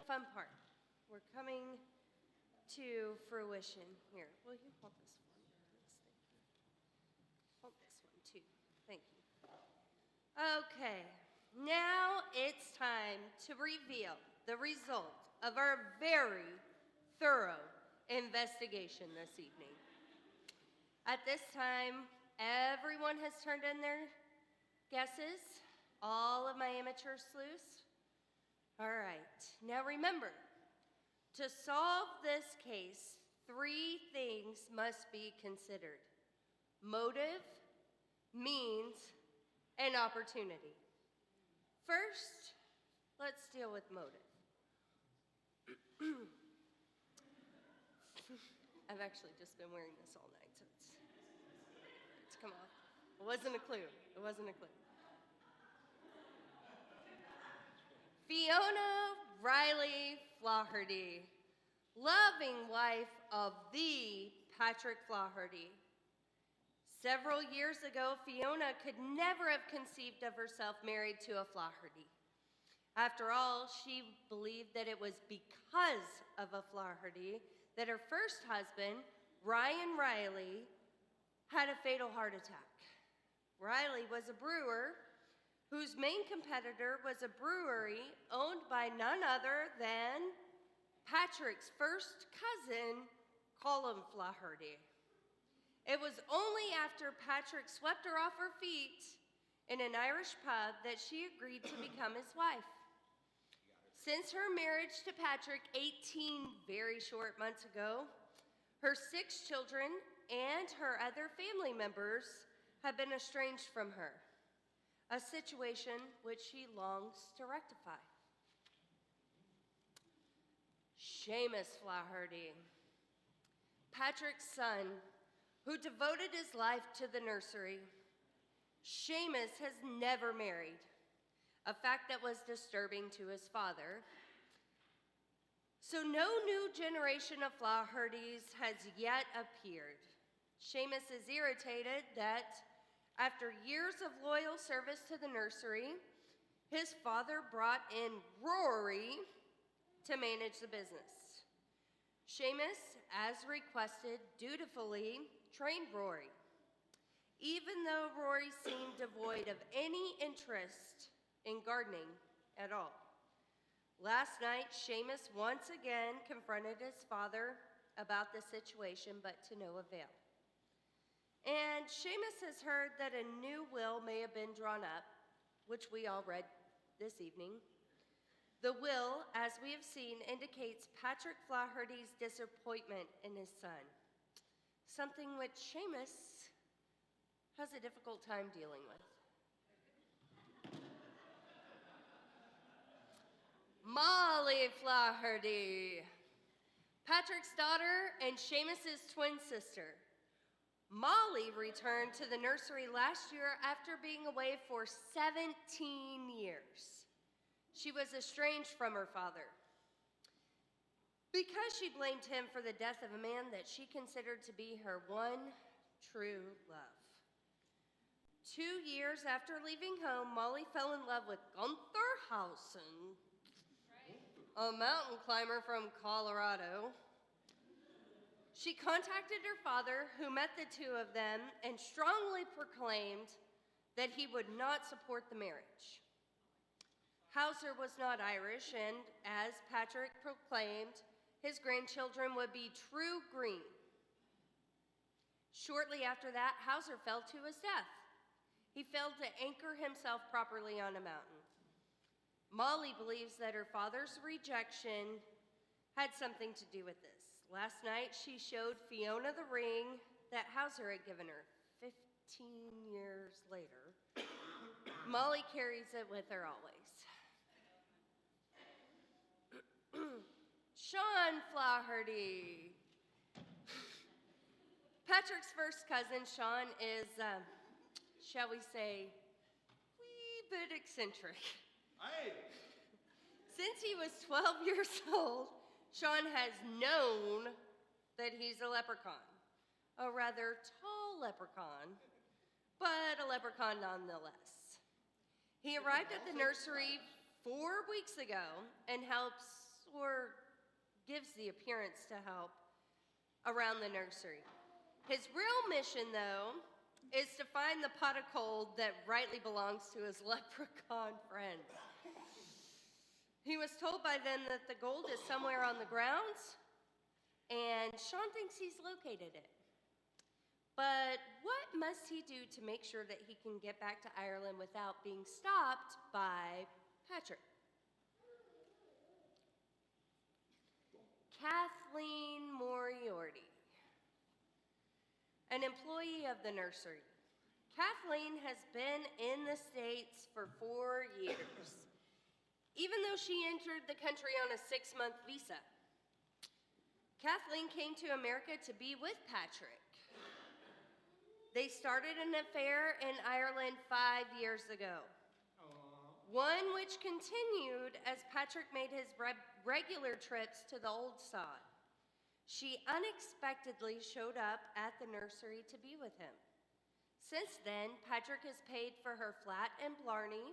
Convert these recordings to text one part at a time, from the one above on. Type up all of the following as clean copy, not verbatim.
fun part. We're coming to fruition here. Will you hold this for me, please? Thank you. Hold this one, too. Thank you. Okay, now it's time to reveal the result of our very thorough investigation this evening. At this time, everyone has turned in their guesses. All of my amateur sleuths. All right, now remember, to solve this case, 3 things must be considered: motive, means, and opportunity. First, let's deal with motive. I've actually just been wearing this all night, so it's come off. It wasn't a clue. It wasn't a clue. Fiona Riley Flaherty, loving wife of the Patrick Flaherty. Several years ago, Fiona could never have conceived of herself married to a Flaherty. After all, she believed that it was because of a Flaherty that her first husband, Ryan Riley, had a fatal heart attack. Riley was a brewer whose main competitor was a brewery owned by none other than Patrick's first cousin, Colin Flaherty. It was only after Patrick swept her off her feet in an Irish pub that she agreed to become his wife. Since her marriage to Patrick 18 very short months ago, her 6 children and her other family members have been estranged from her, a situation which she longs to rectify. Seamus Flaherty, Patrick's son, who devoted his life to the nursery. Seamus has never married, a fact that was disturbing to his father. So no new generation of Flahertys has yet appeared. Seamus is irritated that after years of loyal service to the nursery, his father brought in Rory to manage the business. Seamus, as requested, dutifully trained Rory, even though Rory seemed devoid of any interest in gardening at all. Last night, Seamus once again confronted his father about the situation, but to no avail. And Seamus has heard that a new will may have been drawn up, which we all read this evening. The will, as we have seen, indicates Patrick Flaherty's disappointment in his son, something which Seamus has a difficult time dealing with. Molly Flaherty, Patrick's daughter and Seamus's twin sister. Molly returned to the nursery last year after being away for 17 years. She was estranged from her father because she blamed him for the death of a man that she considered to be her one true love. 2 years after leaving home, Molly fell in love with Gunther Hausen, a mountain climber from Colorado. She contacted her father, who met the two of them, and strongly proclaimed that he would not support the marriage. Hauser was not Irish, and as Patrick proclaimed, his grandchildren would be true green. Shortly after that, Hauser fell to his death. He failed to anchor himself properly on a mountain. Molly believes that her father's rejection had something to do with this. Last night, she showed Fiona the ring that Hauser had given her 15 years later. Molly carries it with her always. Sean Flaherty. Patrick's first cousin, Sean, is, shall we say, a wee bit eccentric. Aye. Since he was 12 years old, Sean has known that he's a leprechaun, a rather tall leprechaun, but a leprechaun nonetheless. He arrived at the nursery 4 weeks ago and helps or gives the appearance to help around the nursery. His real mission, though, is to find the pot of gold that rightly belongs to his leprechaun friends. He was told by them that the gold is somewhere on the grounds, and Sean thinks he's located it. But what must he do to make sure that he can get back to Ireland without being stopped by Patrick? Kathleen Moriarty, an employee of the nursery. Kathleen has been in the States for 4 years, even though she entered the country on a 6-month visa. Kathleen came to America to be with Patrick. They started an affair in Ireland 5 years ago. One which continued as Patrick made his regular trips to the old sod. She unexpectedly showed up at the nursery to be with him. Since then, Patrick has paid for her flat in Blarney,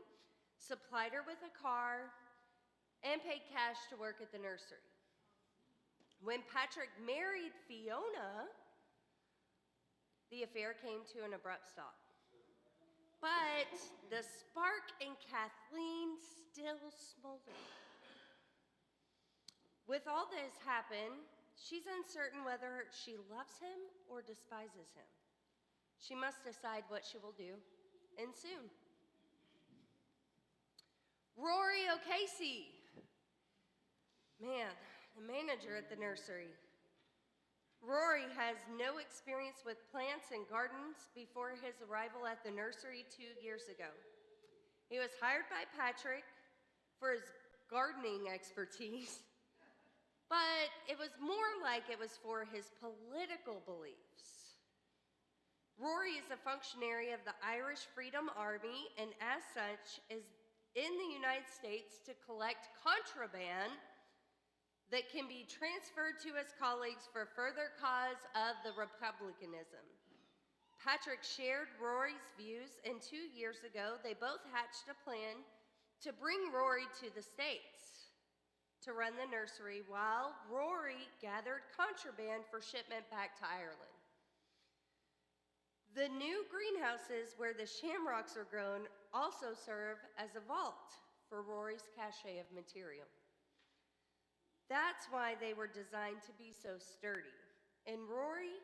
supplied her with a car, and paid cash to work at the nursery. When Patrick married Fiona, the affair came to an abrupt stop. But the spark in Kathleen still smoldered. With all that has happened, she's uncertain whether she loves him or despises him. She must decide what she will do, and soon. Rory O'Casey, man, the manager at the nursery. Rory has no experience with plants and gardens before his arrival at the nursery 2 years ago. He was hired by Patrick for his gardening expertise, but it was more like it was for his political beliefs. Rory is a functionary of the Irish Freedom Army and as such is in the United States to collect contraband that can be transferred to his colleagues for further cause of the republicanism. Patrick shared Rory's views, and 2 years ago, they both hatched a plan to bring Rory to the States to run the nursery while Rory gathered contraband for shipment back to Ireland. The new greenhouses where the shamrocks are grown also serve as a vault for Rory's cache of material. That's why they were designed to be so sturdy. And Rory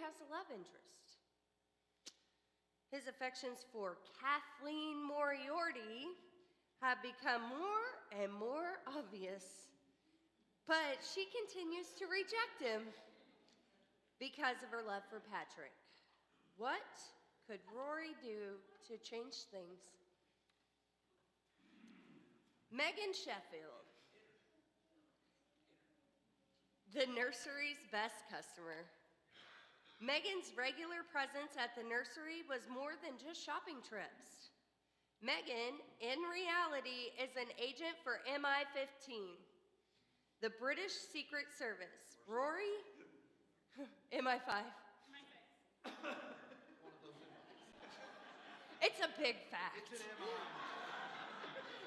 has a love interest. His affections for Kathleen Moriarty have become more and more obvious, but she continues to reject him because of her love for Patrick. What could Rory do to change things? Megan Sheffield, the nursery's best customer. Megan's regular presence at the nursery was more than just shopping trips. Megan, in reality, is an agent for MI15, the British Secret Service. Rory? MI5. It's a big fact.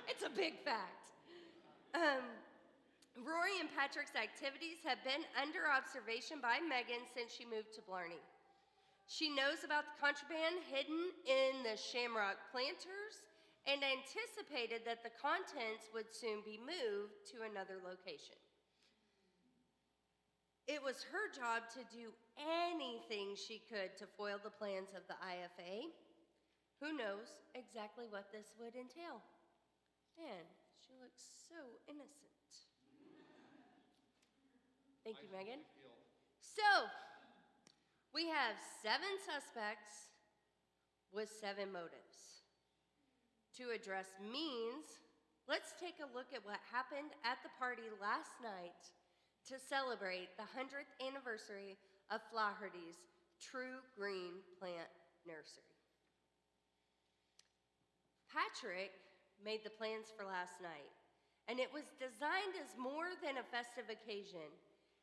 It's a big fact. Rory and Patrick's activities have been under observation by Megan since she moved to Blarney. She knows about the contraband hidden in the shamrock planters and anticipated that the contents would soon be moved to another location. It was her job to do anything she could to foil the plans of the IFA. Who knows exactly what this would entail? Man, she looks so innocent. Thank you, Megan. So, we have 7 suspects with 7 motives. To address means, let's take a look at what happened at the party last night to celebrate the 100th anniversary of Flaherty's True Green Plant Nursery. Patrick made the plans for last night, and it was designed as more than a festive occasion.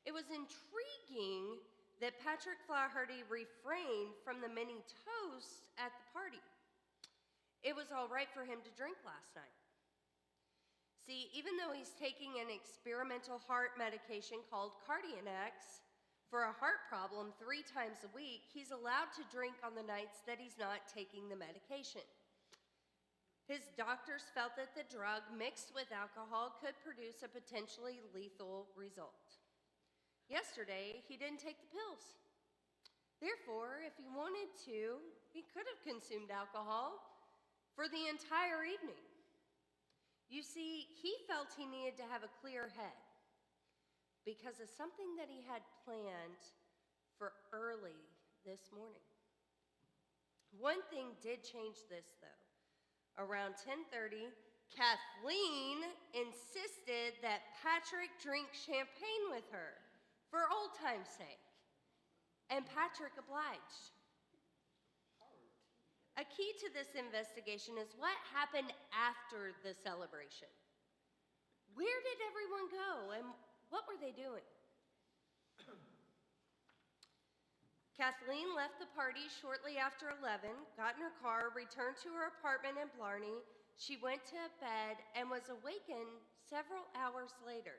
It was intriguing that Patrick Flaherty refrained from the many toasts at the party. It was all right for him to drink last night. See, even though he's taking an experimental heart medication called Cardianex for a heart problem 3 times a week, he's allowed to drink on the nights that he's not taking the medication. His doctors felt that the drug mixed with alcohol could produce a potentially lethal result. Yesterday, he didn't take the pills. Therefore, if he wanted to, he could have consumed alcohol for the entire evening. You see, he felt he needed to have a clear head because of something that he had planned for early this morning. One thing did change this, though. Around 10:30, Kathleen insisted that Patrick drink champagne with her for old time's sake, and Patrick obliged. A key to this investigation is what happened after the celebration. Where did everyone go and what were they doing? Kathleen left the party shortly after 11, got in her car, returned to her apartment in Blarney. She went to bed and was awakened several hours later.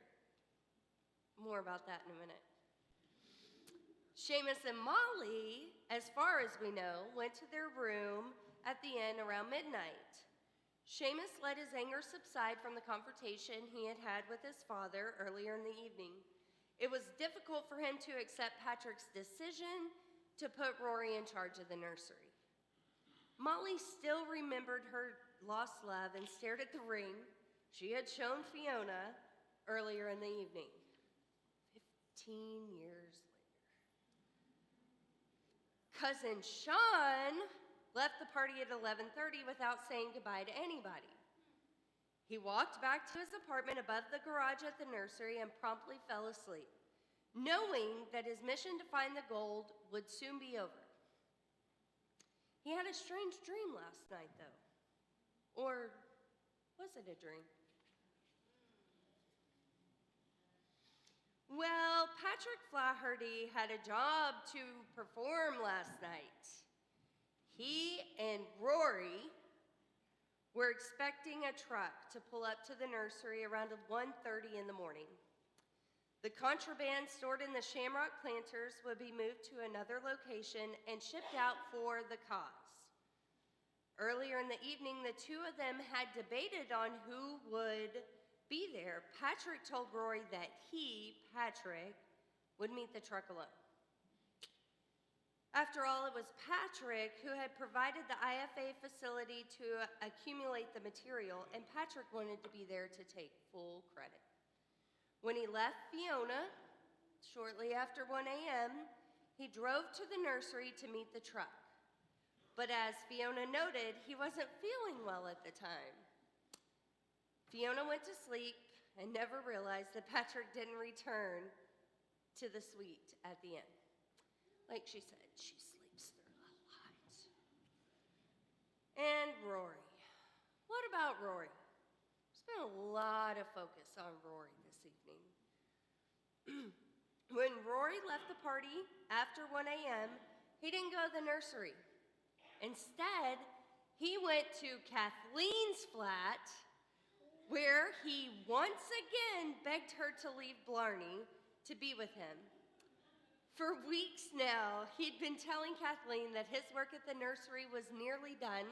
More about that in a minute. Seamus and Molly, as far as we know, went to their room at the inn around midnight. Seamus let his anger subside from the confrontation he had had with his father earlier in the evening. It was difficult for him to accept Patrick's decision to put Rory in charge of the nursery. Molly still remembered her lost love and stared at the ring she had shown Fiona earlier in the evening, 15 years later. Cousin Sean left the party at 11:30 without saying goodbye to anybody. He walked back to his apartment above the garage at the nursery and promptly fell asleep, knowing that his mission to find the gold would soon be over. He had a strange dream last night, though. Or was it a dream? Well, Patrick Flaherty had a job to perform last night. He and Rory were expecting a truck to pull up to the nursery around 1:30 in the morning. The contraband stored in the Shamrock Planters would be moved to another location and shipped out for the cause. Earlier in the evening, the two of them had debated on who would be there. Patrick told Rory that he, Patrick, would meet the truck alone. After all, it was Patrick who had provided the IFA facility to accumulate the material, and Patrick wanted to be there to take full credit. When he left Fiona, shortly after 1 a.m., he drove to the nursery to meet the truck. But as Fiona noted, he wasn't feeling well at the time. Fiona went to sleep and never realized that Patrick didn't return to the suite at the inn. Like she said, she sleeps through a lot. And Rory. What about Rory? There's been a lot of focus on Rory this evening. When Rory left the party after 1 a.m., he didn't go to the nursery. Instead, he went to Kathleen's flat, where he once again begged her to leave Blarney to be with him. For weeks now, he'd been telling Kathleen that his work at the nursery was nearly done,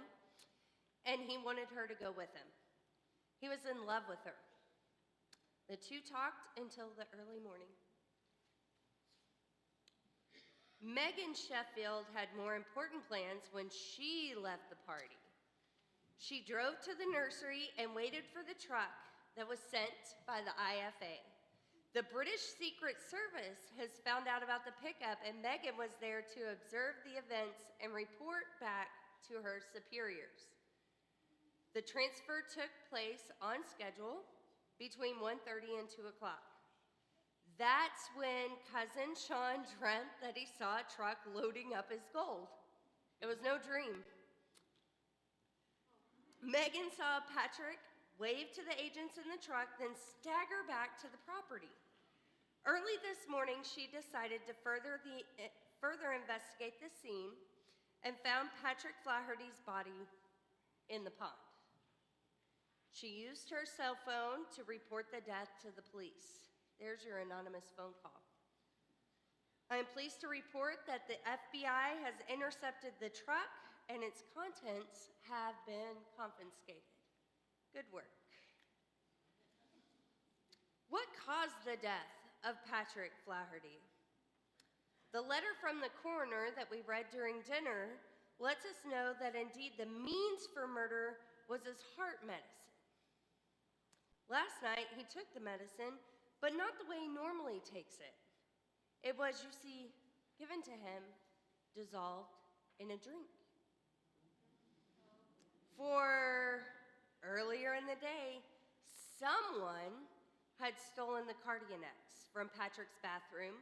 and he wanted her to go with him. He was in love with her. The two talked until the early morning. Megan Sheffield had more important plans when she left the party. She drove to the nursery and waited for the truck that was sent by the IFA. The British Secret Service has found out about the pickup, and Megan was there to observe the events and report back to her superiors. The transfer took place on schedule between 1:30 and 2 o'clock. That's when Cousin Sean dreamt that he saw a truck loading up his gold. It was no dream. Megan saw Patrick wave to the agents in the truck, then stagger back to the property. Early this morning, she decided to further investigate the scene and found Patrick Flaherty's body in the pond. She used her cell phone to report the death to the police. There's your anonymous phone call. I am pleased to report that the FBI has intercepted the truck and its contents have been confiscated. Good work. What caused the death of Patrick Flaherty? The letter from the coroner that we read during dinner lets us know that indeed the means for murder was his heart medicine. Last night, he took the medicine, but not the way he normally takes it. It was, you see, given to him, dissolved in a drink. For earlier in the day, someone had stolen the Cardianex from Patrick's bathroom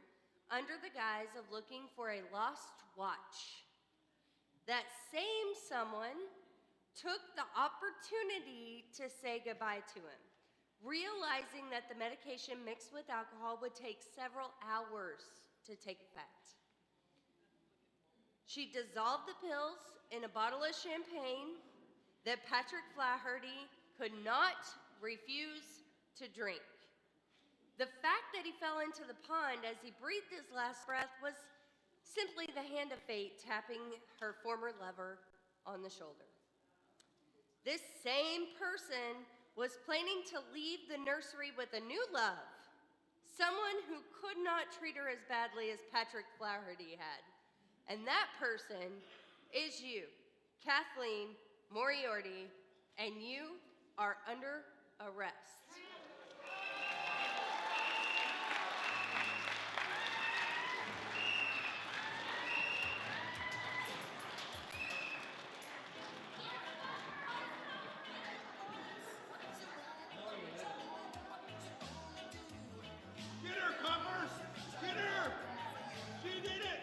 under the guise of looking for a lost watch. That same someone took the opportunity to say goodbye to him, realizing that the medication mixed with alcohol would take several hours to take effect. She dissolved the pills in a bottle of champagne that Patrick Flaherty could not refuse to drink. The fact that he fell into the pond as he breathed his last breath was simply the hand of fate tapping her former lover on the shoulder. This same person was planning to leave the nursery with a new love, someone who could not treat her as badly as Patrick Flaherty had. And that person is you, Kathleen Moriarty, and you are under arrest. Get her, coppers! Get her! She did it!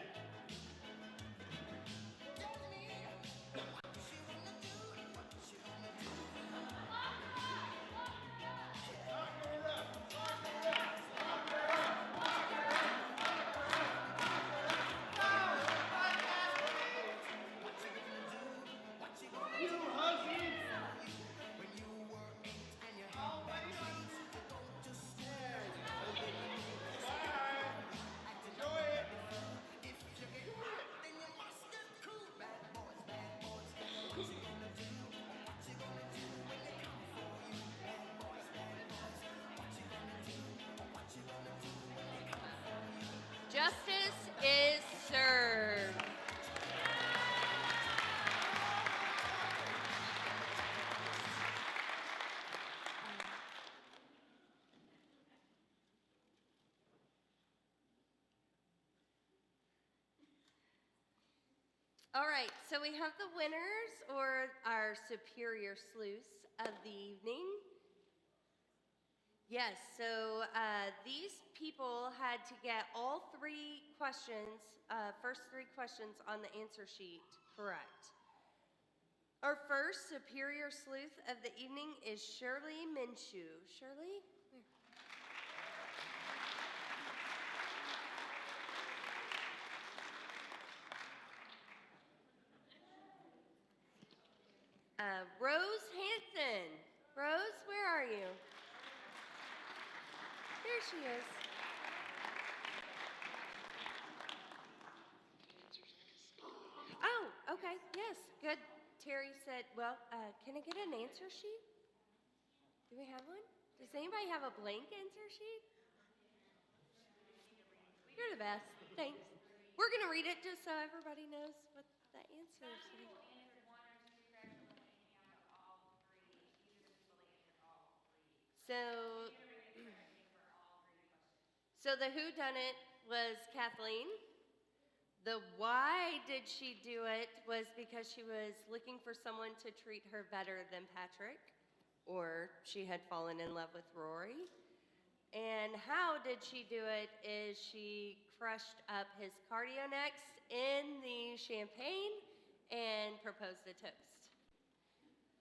You hussy! Justice is served. All right, so we have the winners, or our superior sleuths of the evening. Yes, so these people had to get all three questions, first three questions on the answer sheet correct. Our first superior sleuth of the evening is Shirley Minshew. Shirley? Rose Hanson. Rose, where are you? There she is. Oh, okay, yes, good. Terry said, well, can I get an answer sheet? Do we have one? Does anybody have a blank answer sheet? You're the best, thanks. We're gonna read it just so everybody knows what the answer is. So the whodunit was Kathleen. The why did she do it was because she was looking for someone to treat her better than Patrick, or she had fallen in love with Rory. And how did she do it is she crushed up his Cardianex in the champagne and proposed a toast.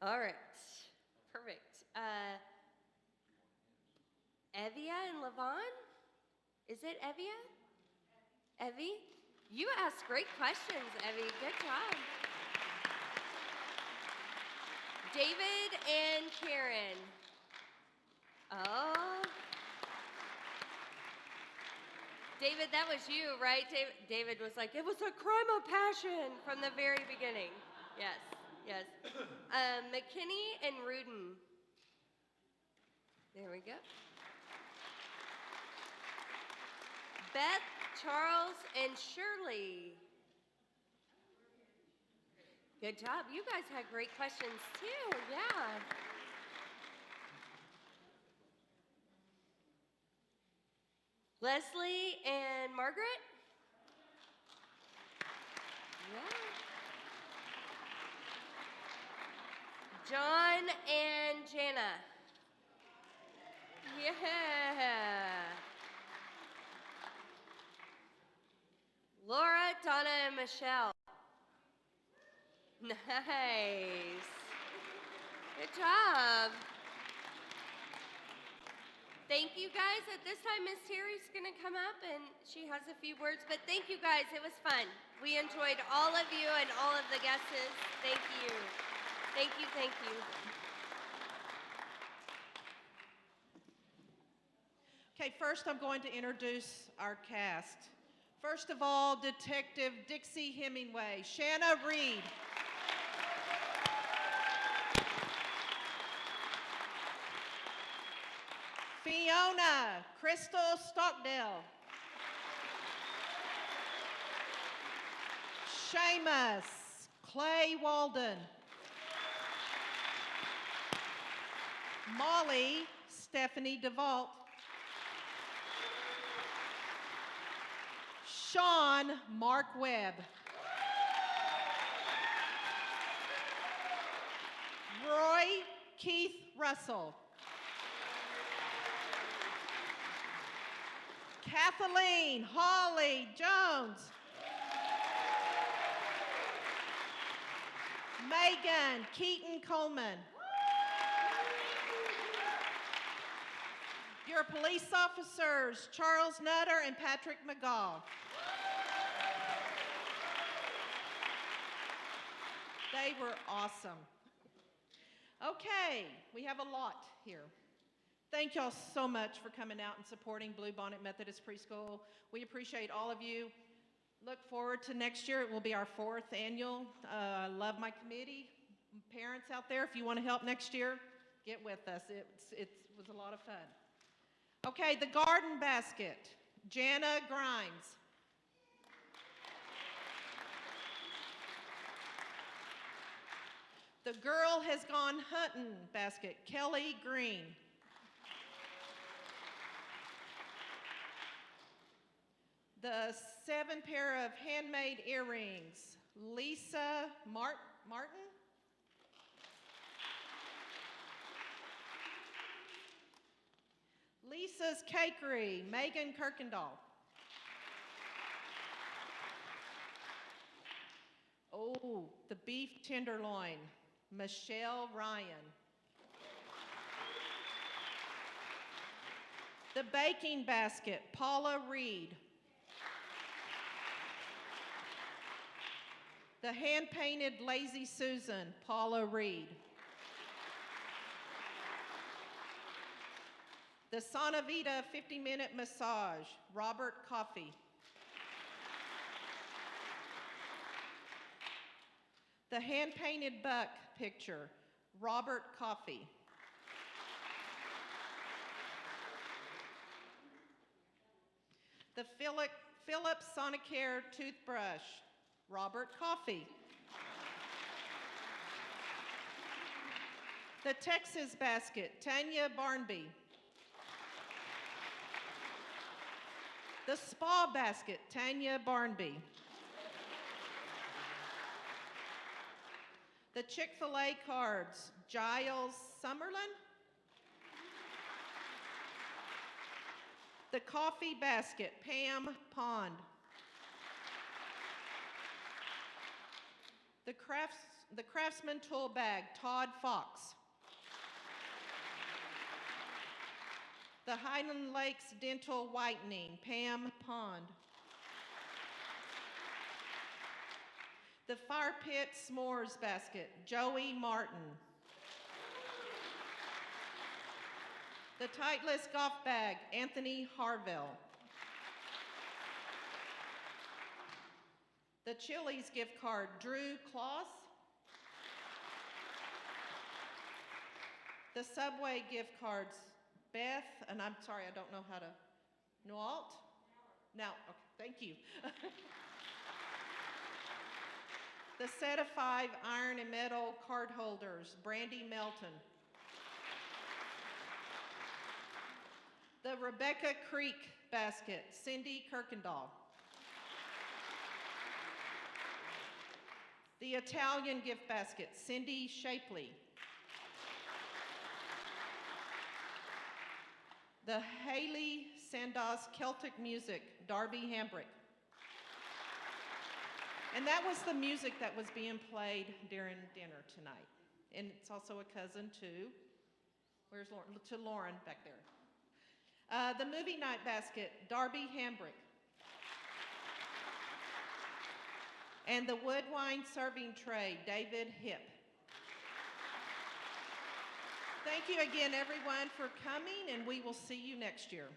All right, perfect. Evia and Levon? Is it Evia? Evie? You asked great questions, Evie. Good job. David and Karen. Oh. David, that was you, right? David was like, it was a crime of passion from the very beginning. Yes, yes. McKinney and Rudin. There we go. Beth, Charles, and Shirley. Good job. You guys had great questions too. Yeah. Leslie and Margaret? Yeah. John and Jana? Yeah. Laura, Donna, and Michelle? Nice. Good job. Thank you guys. At this time, Miss Terry's gonna come up and she has a few words, but thank you guys. It was fun. We enjoyed all of you and all of the guests. Thank you. Thank you, thank you. Okay, first I'm going to introduce our cast. First of all, Detective Dixie Hemingway, Shanna Reed. Fiona Crystal Stockdale. Seamus Clay Walden. Molly Stephanie DeVault. Sean Mark Webb. Roy Keith Russell. Kathleen Holly Jones. Megan Keaton Coleman. Your police officers, Charles Nutter and Patrick McGaw. They were awesome. Okay, we have a lot here. Thank y'all so much for coming out and supporting Bluebonnet Methodist Preschool. We appreciate all of you. Look forward to next year. It will be our 4th annual. I love my committee. Parents out there, if you want to help next year, get with us. It was a lot of fun. Okay, the garden basket. Jana Grimes. The girl has gone hunting basket. Kelly Green. The 7 pair of handmade earrings, Lisa Martin. Lisa's Cakery, Megan Kirkendall. Oh, the beef tenderloin, Michelle Ryan. The baking basket, Paula Reed. The hand-painted Lazy Susan, Paula Reed. The Sonavita 50-minute massage, Robert Coffey. The hand-painted buck picture, Robert Coffey. The Philips Sonicare toothbrush, Robert Coffey. The Texas basket, Tanya Barnby. The spa basket, Tanya Barnby. The Chick-fil-A cards, Giles Summerlin. The coffee basket, Pam Pond. The Craftsman tool bag, Todd Fox. The Highland Lakes dental whitening, Pam Pond. The fire pit s'mores basket, Joey Martin. The Titleist golf bag, Anthony Harville. The Chili's gift card, Drew Kloss. The Subway gift cards, Beth, and I'm sorry, I don't know how to, Noalt? Now, okay, thank you. The set of 5 iron and metal card holders, Brandy Melton. The Rebecca Creek basket, Cindy Kirkendall. The Italian gift basket, Cindy Shapley. The Haley Sandos Celtic Music, Darby Hambrick. And that was the music that was being played during dinner tonight. And it's also a cousin to, where's Lauren? To Lauren back there. The movie night basket, Darby Hambrick. And the wood wine serving tray, David Hip. Thank you again, everyone, for coming, and we will see you next year.